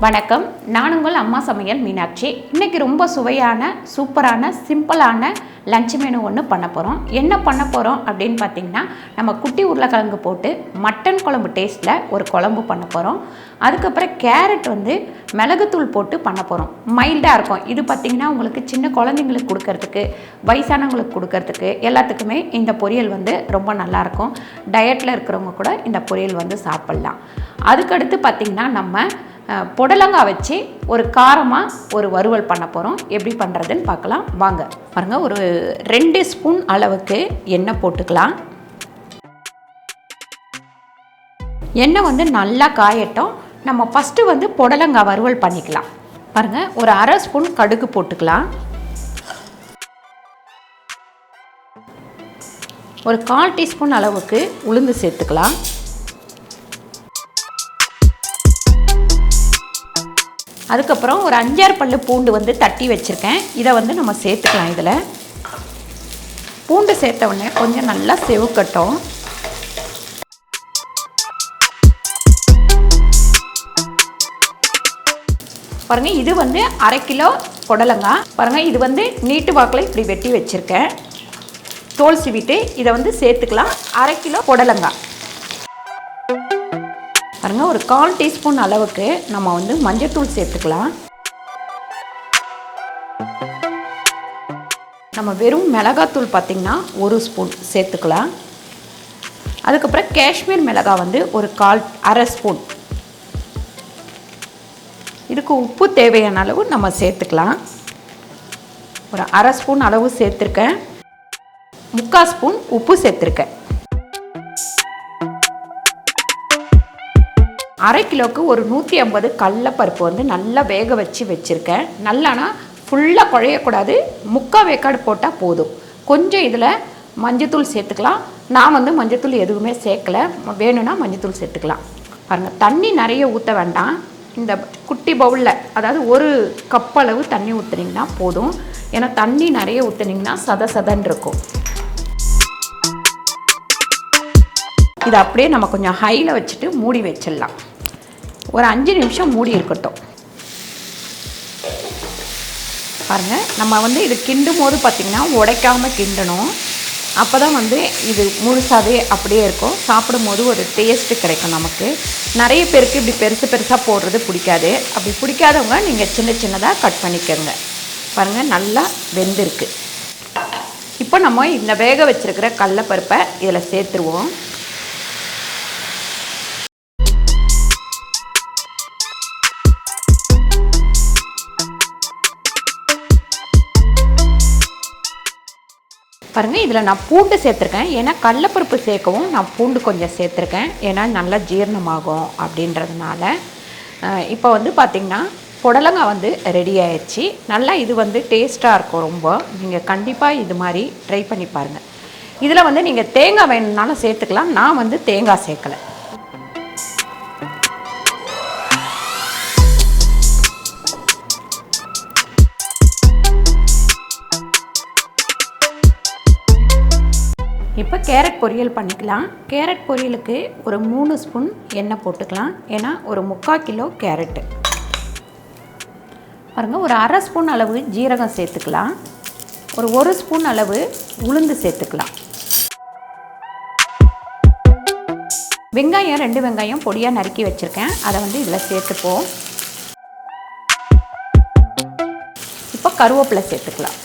வணக்கம். நான் உங்கள் அம்மா சமையல் மீனாட்சி. இன்றைக்கி ரொம்ப சுவையான சூப்பரான சிம்பிளான லஞ்ச் மெனு ஒன்று பண்ண போகிறோம். என்ன பண்ண போகிறோம் அப்படின்னு பார்த்திங்கன்னா, நம்ம குட்டி உருளைக்கிழங்கு போட்டு மட்டன் குழம்பு டேஸ்ட்டில் ஒரு குழம்பு பண்ண போகிறோம். அதுக்கப்புறம் கேரட் மிளகுத்தூள் போட்டு பண்ண போகிறோம். மைல்டாக இருக்கும். இது பார்த்திங்கன்னா உங்களுக்கு சின்ன குழந்தைங்களுக்கு கொடுக்கறதுக்கு, வயசானவங்களுக்கு கொடுக்கறதுக்கு எல்லாத்துக்குமே இந்த பொரியல் ரொம்ப நல்லாயிருக்கும். டயட்டில் இருக்கிறவங்க கூட இந்த பொரியல் சாப்பிட்லாம். அதுக்கடுத்து பார்த்திங்கன்னா நம்ம புடலங்காய் வச்சு ஒரு காரமாக ஒரு வறுவல் பண்ண போகிறோம். எப்படி பண்ணுறதுன்னு பார்க்கலாம் வாங்க. பாருங்கள், ஒரு 2 ஸ்பூன் அளவுக்கு எண்ணெய் போட்டுக்கலாம். எண்ணெய் நல்லா காயட்டும். நம்ம ஃபஸ்ட்டு புடலங்காய் வறுவல் பண்ணிக்கலாம். பாருங்கள், ஒரு அரை ஸ்பூன் கடுகு போட்டுக்கலாம். ஒரு 1/4 டீஸ்பூன் அளவுக்கு உளுந்து சேர்த்துக்கலாம். அதுக்கப்புறம் ஒரு 5-6 பல்லு பூண்டு தட்டி வச்சுருக்கேன். இதை நம்ம சேர்த்துக்கலாம். இதில் பூண்டு சேர்த்த உடனே கொஞ்சம் நல்லா செவக்கட்டும். பாருங்கள், இது 1/2 கிலோ புடலங்காய். பாருங்கள், இது நீட்டு வாக்கில் இப்படி வெட்டி வச்சுருக்கேன். தோல் சீவிட்டு இதை சேர்த்துக்கலாம். 1/2 கிலோ புடலங்காய். பாருங்கள், ஒரு 1/4 டீஸ்பூன் அளவுக்கு நம்ம மஞ்சள்தூள் சேர்த்துக்கலாம். நம்ம வெறும் மிளகாத்தூள் பார்த்திங்கன்னா 1 ஸ்பூன் சேர்த்துக்கலாம். அதுக்கப்புறம் காஷ்மீர் மிளகாய் ஒரு அரை ஸ்பூன். இதுக்கு உப்பு தேவையான அளவு நம்ம சேர்த்துக்கலாம். ஒரு அரை ஸ்பூன் அளவு சேர்த்துருக்கேன். 3/4 ஸ்பூன் உப்பு சேர்த்துருக்கேன். 1/2 கிலோவுக்கு ஒரு 150 கடலைப்பருப்பு நல்லா வேக வச்சுருக்கேன். நல்லானா ஃபுல்லாக குழையக்கூடாது, 3/4 வேக்காடு போட்டால் போதும். கொஞ்சம் இதில் மஞ்சத்தூள் சேர்த்துக்கலாம். நான் மஞ்சத்தூள் எதுவுமே சேர்க்கலை. வேணும்னா மஞ்சத்தூள் சேர்த்துக்கலாம். பாருங்கள், தண்ணி நிறைய ஊற்ற வேண்டாம். இந்த குட்டி பவுலில், அதாவது 1 கப் அளவு தண்ணி ஊற்றுனீங்கன்னா போதும். ஏன்னா தண்ணி நிறைய ஊற்றுனீங்கன்னா சதன்னு இருக்கும். இதை அப்படியே நம்ம கொஞ்சம் ஹையில் வச்சுட்டு மூடி வச்சிடலாம். ஒரு 5 நிமிஷம் மூடி இருக்கட்டும். பாருங்கள், நம்ம இது கிண்டும் போது பார்த்திங்கன்னா உடைக்காமல் கிண்டணும். அப்போ தான் இது முழுசாகவே அப்படியே இருக்கும். சாப்பிடும் போது ஒரு டேஸ்ட்டு கிடைக்கும் நமக்கு. நிறைய பேருக்கு இப்படி பெருசாக போடுறது பிடிக்காது. அப்படி பிடிக்காதவங்க நீங்கள் சின்னதாக கட் பண்ணிக்கோங்க. பாருங்கள், நல்லா வெந்திருக்கு. இப்போ நம்ம இந்த வேக வச்சுருக்கிற கடலைப்பருப்பை இதில் சேர்த்துருவோம். பாருங்கள், இதில் நான் பூண்டு சேர்த்துருக்கேன். ஏன்னா கடலைப்பருப்பு சேர்க்கவும் நான் பூண்டு கொஞ்சம் சேர்த்துருக்கேன். ஏன்னா நல்லா ஜீரணமாகும் அப்படின்றதுனால. இப்போ பார்த்திங்கன்னா புடலங்காய் ரெடி ஆயிடுச்சு. நல்லா இது டேஸ்ட்டாக இருக்கும் ரொம்ப. நீங்கள் கண்டிப்பாக இது மாதிரி ட்ரை பண்ணி பாருங்கள். இதில் நீங்கள் தேங்காய் வேணும்னாலும் சேர்த்துக்கலாம். நான் தேங்காய் சேர்க்கலை. இப்போ கேரட் பொரியல் பண்ணிக்கலாம். கேரட் பொரியலுக்கு ஒரு 3 ஸ்பூன் எண்ணெய் போட்டுக்கலாம். ஏன்னா ஒரு 3/4 கிலோ கேரட்டு. பாருங்கள், ஒரு அரை ஸ்பூன் அளவு ஜீரகம் சேர்த்துக்கலாம். ஒரு 1 ஸ்பூன் அளவு உளுந்து சேர்த்துக்கலாம். வெங்காயம் 2 வெங்காயம் பொடியாக நறுக்கி வச்சுருக்கேன். அதை இதில் சேர்த்துப்போம். இப்போ கருவேப்பிலை சேர்த்துக்கலாம்.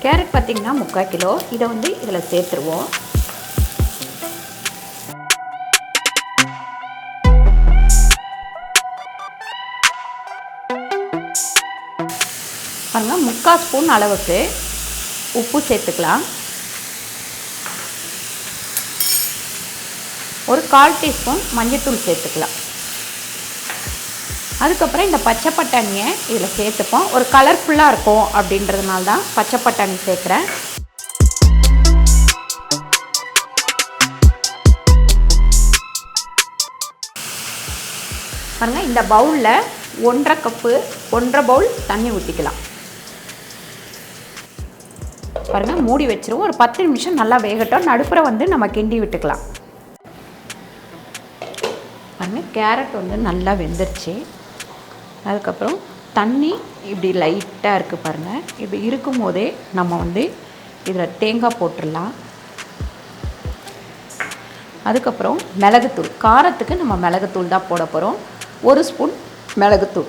கேரட் பார்த்திங்கன்னா 3/4 கிலோ. இதை இதில் சேர்த்துருவோம். பாருங்கள், 3/4 ஸ்பூன் அளவுக்கு உப்பு சேர்த்துக்கலாம். ஒரு 1/4 டீஸ்பூன் மஞ்சள்தூள் சேர்த்துக்கலாம். அதுக்கப்புறம் இந்த பச்சை பட்டாணியை இதில் சேர்த்துப்போம். ஒரு கலர்ஃபுல்லாக இருக்கும் அப்படின்றதுனால தான் பச்சை பட்டாணி சேர்க்குறேன். பாருங்கள், இந்த பவுலில் 1/2 கப்பு 1/2 பவுல் தண்ணி ஊற்றிக்கலாம். பாருங்கள், மூடி வச்சிருவோம். ஒரு 10 நிமிஷம் நல்லா வேகட்டும். நடுப்புற வந்து நம்ம கிண்டி விட்டுக்கலாம். பாருங்கள், கேரட் வந்து நல்லா வெந்துருச்சு. அதுக்கப்புறம் தண்ணி இப்படி லைட்டாக இருக்குது பாருங்கள். இப்படி இருக்கும் போதே நம்ம வந்து இதில் தேங்காய் போட்டுடலாம். அதுக்கப்புறம் மிளகுத்தூள், காரத்துக்கு நம்ம மிளகுத்தூள் தான் போட போகிறோம். 1 ஸ்பூன் மிளகுத்தூள்.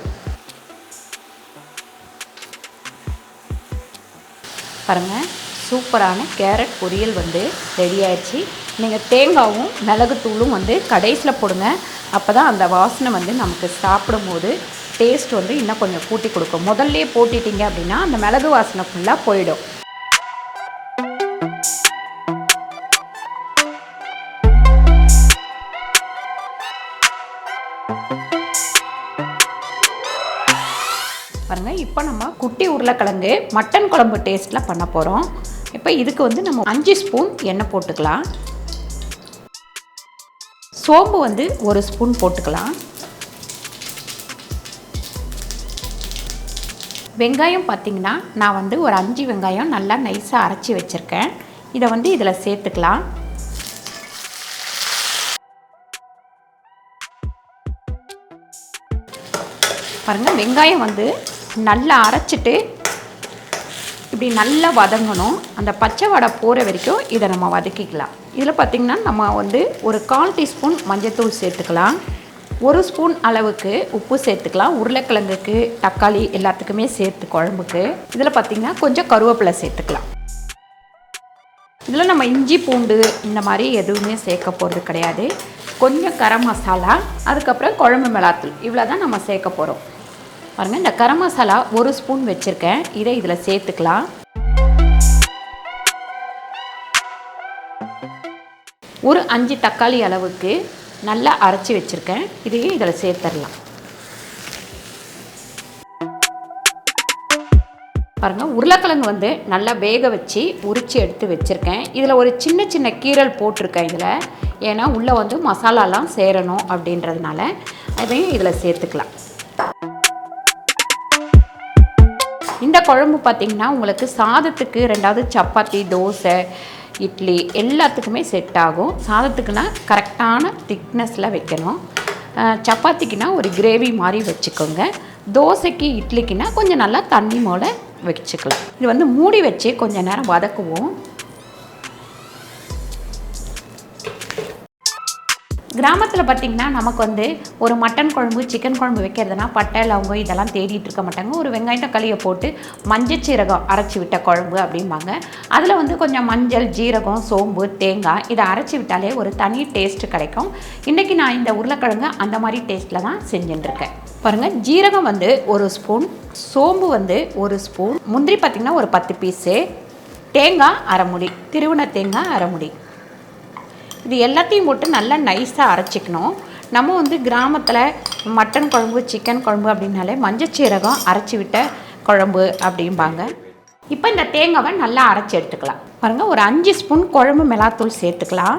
பாருங்கள், சூப்பரான கேரட் பொரியல் வந்து ரெடி ஆயிடுச்சு. நீங்கள் தேங்காயும் மிளகுத்தூளும் வந்து கடைசியில் போடுங்க. அப்போ தான் அந்த வாசனை வந்து நமக்கு சாப்பிடும்போது டேஸ்ட் வந்து இன்னும் கொஞ்சம் கூட்டி கொடுக்கும். முதல்லே போட்டிட்டிங்க அப்படின்னா அந்த மிளகு வாசனை ஃபுல்லாக போயிடும். பாருங்கள், இப்போ நம்ம குட்டி உருளைக்கிழங்கு மட்டன் குழம்பு டேஸ்ட்டில் பண்ண போகிறோம். இப்போ இதுக்கு வந்து நம்ம 5 ஸ்பூன் எண்ணெய் போட்டுக்கலாம். சோம்பு வந்து 1 ஸ்பூன் போட்டுக்கலாம். வெங்காயம் பார்த்திங்கன்னா நான் வந்து ஒரு 5 வெங்காயம் நல்லா நைஸாக அரைச்சி வச்சுருக்கேன். இதை வந்து இதில் சேர்த்துக்கலாம். பாருங்கள், வெங்காயம் வந்து நல்லா அரைச்சிட்டு இப்படி நல்லா வதங்கணும். அந்த பச்சை வடை போகிற வரைக்கும் இதை நம்ம வதக்கிக்கலாம். இதில் பார்த்திங்கன்னா நம்ம வந்து ஒரு 1/4 டீஸ்பூன் மஞ்சள்தூள் சேர்த்துக்கலாம். 1 ஸ்பூன் அளவுக்கு உப்பு சேர்த்துக்கலாம். உருளைக்கிழங்குக்கு, தக்காளி எல்லாத்துக்குமே சேர்த்து குழம்புக்கு. இதில் பார்த்திங்கன்னா கொஞ்சம் கருவேப்பிலை சேர்த்துக்கலாம். இதில் நம்ம இஞ்சி பூண்டு இந்த மாதிரி எதுவுமே சேர்க்க போகிறது கிடையாது. கொஞ்சம் கரம் மசாலா, அதுக்கப்புறம் குழம்பு மிளகாத்தூள், இவ்வளோ தான் நம்ம சேர்க்க போகிறோம். பாருங்கள், இந்த கரம் மசாலா 1 ஸ்பூன் வச்சுருக்கேன். இதை இதில் சேர்த்துக்கலாம். ஒரு 5 தக்காளி அளவுக்கு நல்லா அரைச்சி வச்சுருக்கேன். இதையும் இதில் சேர்த்துடலாம். பாருங்கள், உருளைக்கிழங்கு வந்து நல்லா வேக வச்சு உரித்து எடுத்து வச்சுருக்கேன். இதில் ஒரு சின்ன சின்ன கீரல் போட்டிருக்கேன் இதில். ஏன்னா உள்ளே வந்து மசாலாலாம் சேரணும் அப்படின்றதுனால அதையும் இதில் சேர்த்துக்கலாம். இந்த குழம்பு பார்த்திங்கன்னா உங்களுக்கு சாதத்துக்கு, 2வது சப்பாத்தி, தோசை, இட்லி எல்லாத்துக்குமே செட் ஆகும். சாதத்துக்குன்னா கரெக்டான திக்னஸில் வைக்கணும். சப்பாத்திக்குன்னா ஒரு கிரேவி மாதிரி வச்சுக்கோங்க. தோசைக்கு, இட்லிக்குன்னா கொஞ்சம் நல்லா தண்ணி போல் வச்சுக்கலாம். இது வந்து மூடி வச்சு கொஞ்சம் நேரம் வதக்குவோம். கிராமத்தில் பார்த்திங்கன்னா நமக்கு வந்து ஒரு மட்டன் குழம்பு, சிக்கன் குழம்பு வைக்கிறதுனா பட்டை, லவங்கம் இதெல்லாம் தேடிட்டு இருக்க மாட்டாங்க. ஒரு வெங்காயம் தக்காளியை போட்டு மஞ்சள் சீரகம் அரைச்சி விட்ட குழம்பு அப்படிம்பாங்க. அதில் வந்து கொஞ்சம் மஞ்சள், ஜீரகம், சோம்பு, தேங்காய் இதை அரைச்சி விட்டாலே ஒரு தனி டேஸ்ட்டு கிடைக்கும். இன்றைக்கி நான் இந்த உருளைக்கிழங்கு அந்த மாதிரி டேஸ்ட்டில் தான் செஞ்சுட்டுருக்கேன். பாருங்கள், ஜீரகம் வந்து 1 ஸ்பூன், சோம்பு வந்து 1 ஸ்பூன், முந்திரி பார்த்திங்கன்னா ஒரு 10 பீஸு, தேங்காய் அரை முடி, திருவண்ண தேங்காய் அரை முடி. இது எல்லாத்தையும் போட்டு நல்லா நைஸாக அரைச்சிக்கணும். நம்ம வந்து கிராமத்தில் மட்டன் குழம்பு, சிக்கன் குழம்பு அப்படின்னாலே மஞ்சள் சீரகம் அரைச்சி விட்ட குழம்பு அப்படிம்பாங்க. இப்போ இந்த தேங்காவை நல்லா அரைச்சி எடுத்துக்கலாம். பாருங்கள், ஒரு 5 ஸ்பூன் குழம்பு மிளகாத்தூள் சேர்த்துக்கலாம்.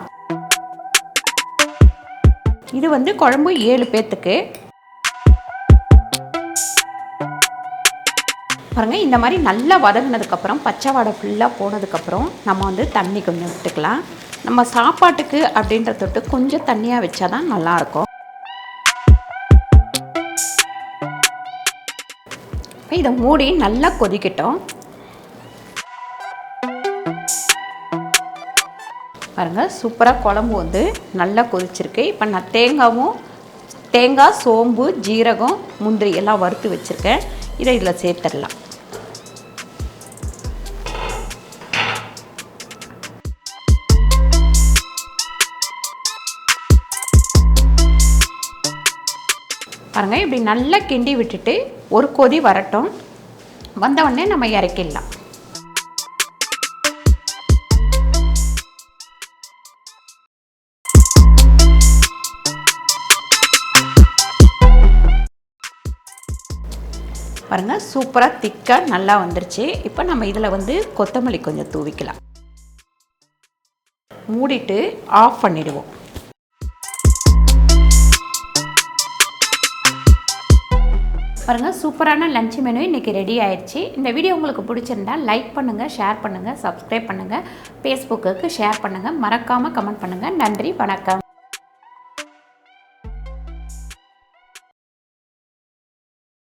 இது வந்து குழம்பு 7 பேர்த்துக்கு. பாருங்கள், இந்த மாதிரி நல்லா வதங்கினதுக்கப்புறம் பச்சை வாடை ஃபுல்லாக போனதுக்கப்புறம் நம்ம வந்து தண்ணி கொஞ்சம் விட்டுக்கலாம். நம்ம சாப்பாட்டுக்கு அப்படின்ற தொட்டு கொஞ்சம் தண்ணியாக வச்சா தான் நல்லாயிருக்கும். இதை மூடி நல்லா கொதிக்கட்டும். பாருங்கள், சூப்பராக குழம்பு வந்து நல்லா கொதிச்சிருக்கு. இப்போ நான் தேங்காய், சோம்பு, ஜீரகம், முந்திரி எல்லாம் வறுத்து வச்சுருக்கேன். இதை இதில் சேர்த்துடலாம். பாருங்கள், இப்படி நல்லா கிண்டி விட்டுட்டு ஒரு கொதி வரட்டும். வந்த உடனே நம்ம இறக்கிடலாம். பாருங்கள், சூப்பராக திக்காக நல்லா வந்துருச்சு. இப்போ நம்ம இதில் வந்து கொத்தமல்லி கொஞ்சம் தூவிக்கலாம். மூடிட்டு ஆஃப் பண்ணிடுவோம். பாருங்கள், சூப்பரான லஞ்ச் மெனு இன்றைக்கி ரெடி ஆயிடுச்சு. இந்த வீடியோ உங்களுக்கு பிடிச்சிருந்தா லைக் பண்ணுங்கள், ஷேர் பண்ணுங்கள், சப்ஸ்கிரைப் பண்ணுங்கள், ஃபேஸ்புக்குக்கு ஷேர் பண்ணுங்கள், மறக்காமல் கமெண்ட் பண்ணுங்கள். நன்றி, வணக்கம்.